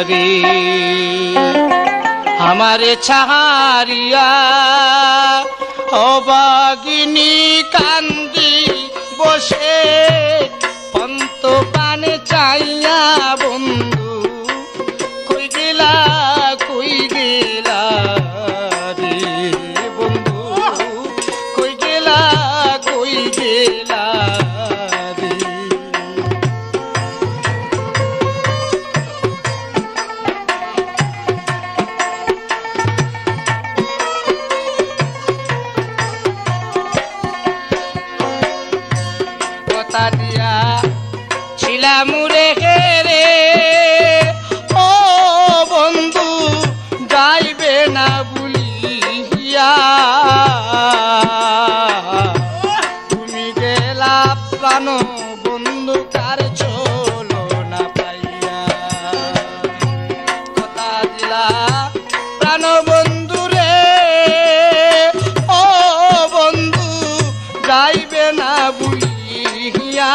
রে हमारे छहारिया अबागिनी कांदी बसे पंत पाने चाइया बंधु कोई गेला रे बंधु कोई गेला रे दिया छिला मुरे रे ओ बंधु जाइबे ना भूलिया तुमी गेला प्राण बंधु कार चलो ना पाइया कथा दिला प्राण बंधु रे ओ बंधु जाइबे ना भूलिया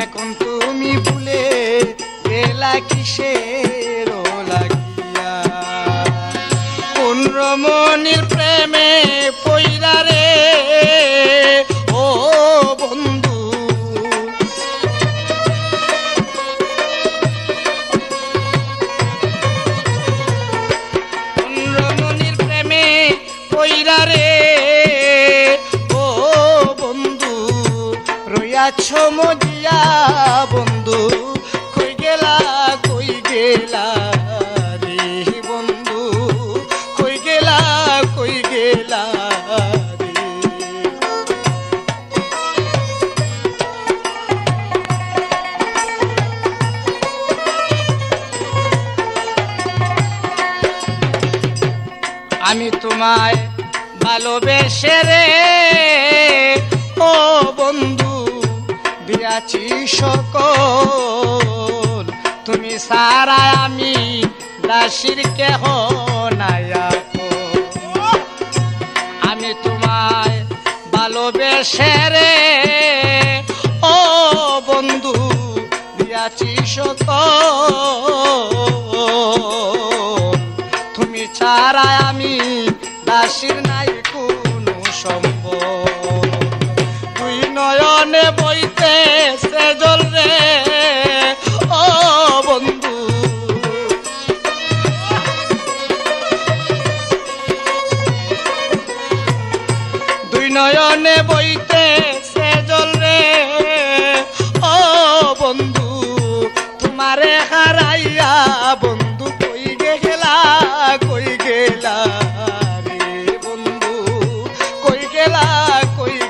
এখন তুমি ভুলে গেলা কিসের লাগিয়া কোন রমণীর প্রেমে পইরা রে ও বন্ধু কোন রমণীর প্রেমে পইরা রে আছো মজিয়া বন্ধু কই গেলা রে বন্ধু কই গেলা রে আমি তোমায় ভালোবেসে রে ও বন্ধু দিয়াছি সকল তুমি সারা আমি দাসীর কেহ নাই আমি তোমায় ভালোবেসে রে ও বন্ধু দিয়াছি সকল তুমি ছাড়া আমি দাসীর নাই কোনো সম্ভব দুই নয়নে বইতে সে জল রে ও বন্ধু দুই নয়নে বইতে সে জল রে ও বন্ধু তোমারে হারাইয়া বন্ধু কই গেলা রে বন্ধু কই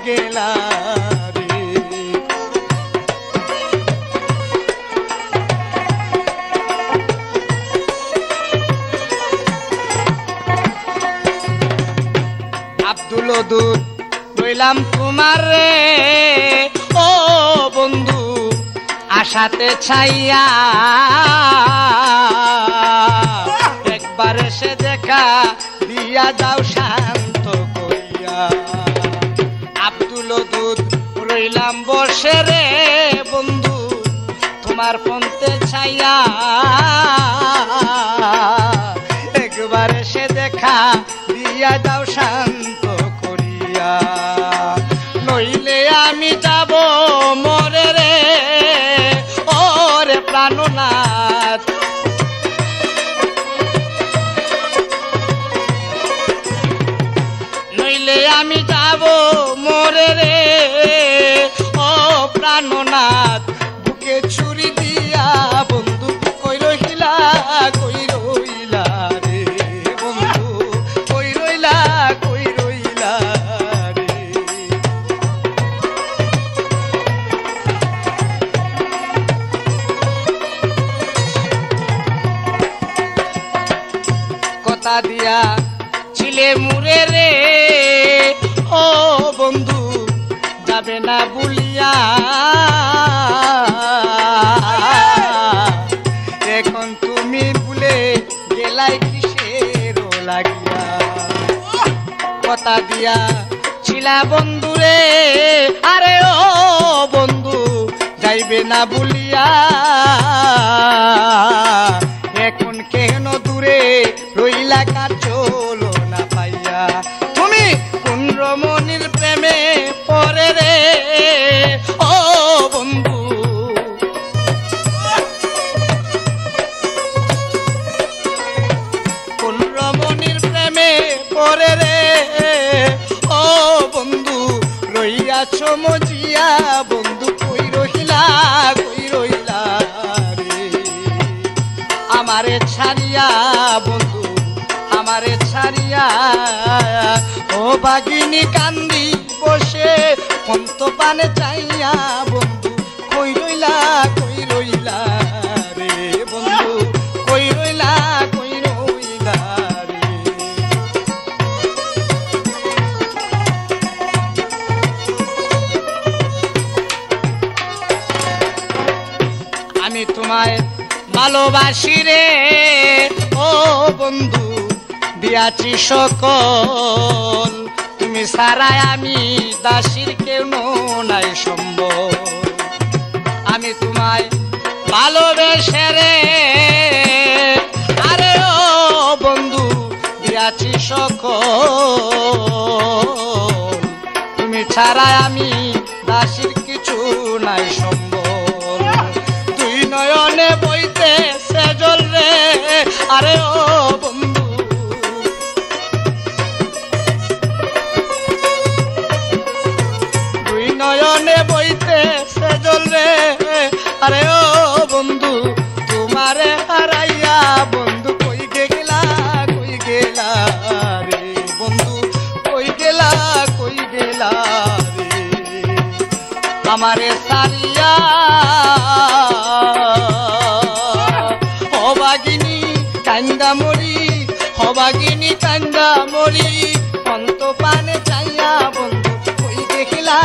গেলা রে আব্দুল দুধ রইলাম তোমার রে ও বন্ধু আশাতে ছাইয়া একবার এসে দেখা দিয়া যাও শান্ত কইয়া আব্দুল দুধ রইলাম বসে রে বন্ধু তোমার পন্থে ছাইয়া একবার এসে দেখা দিয়া যাও শান্ত করিয়া নইলে আমি যাব মরে রে ওরে প্রাণনাথ নইলে আমি যাব মরে রে ও প্রাণনাথ বুকে ছুরি দিয়া বন্ধু কই রইলা রে বন্ধু কই রইলা রে কথা দিয়া ছিলে মুরে রে ও বন্ধু যাবে না ভুলিয়া এখন তুমি ভুলে গেলাই কিসের লাগিয়া কথা দিয়া ছিলা বন্ধু রে আরে ও বন্ধু যাইবে যাইবে না বলিয়া এখন কেন দূরে রইলা কার চলো না পাইয়া তুমি কোন রমণীর প্রেমে পড়ে রে ও বন্ধু কোন রমণীর প্রেমে পড়ে রে ও বন্ধু রইয়াছ মজিয়া বন্ধু কই রহিলা রে আমারে ছাড়িয়া বন্ধু আমারে ছাড়িয়া ও বাগিনী কান্দি বসে পন্ত পানে চাইয়া বন্ধু কই রইলা রে বন্ধু কই রইলা রে আমি তোমায় ভালোবাসি রে ও বন্ধু দিয়াছি সকল তুমি ছাড়াই আমি দাসীর কেউ নাই সম্ভব আমি তোমায় ভালোবেসে রে আরে ও বন্ধু দিয়াছি সকল তুমি ছাড়াই আমি দাসীর কিছু নাই সম্ভব দুই নয়নে বইতে সেজল রে আরে ও বন্ধু দুই নয়নে বইতে সেজল রে আরে ও বন্ধু তোমারে হারাইয়া বন্ধু কই গেলা রে বন্ধু কই গেলা রে আমারে সারিয়া হবাগিনী কান্দা মরি অন্ত পানে চাইয়া বন্ধু কই গেলা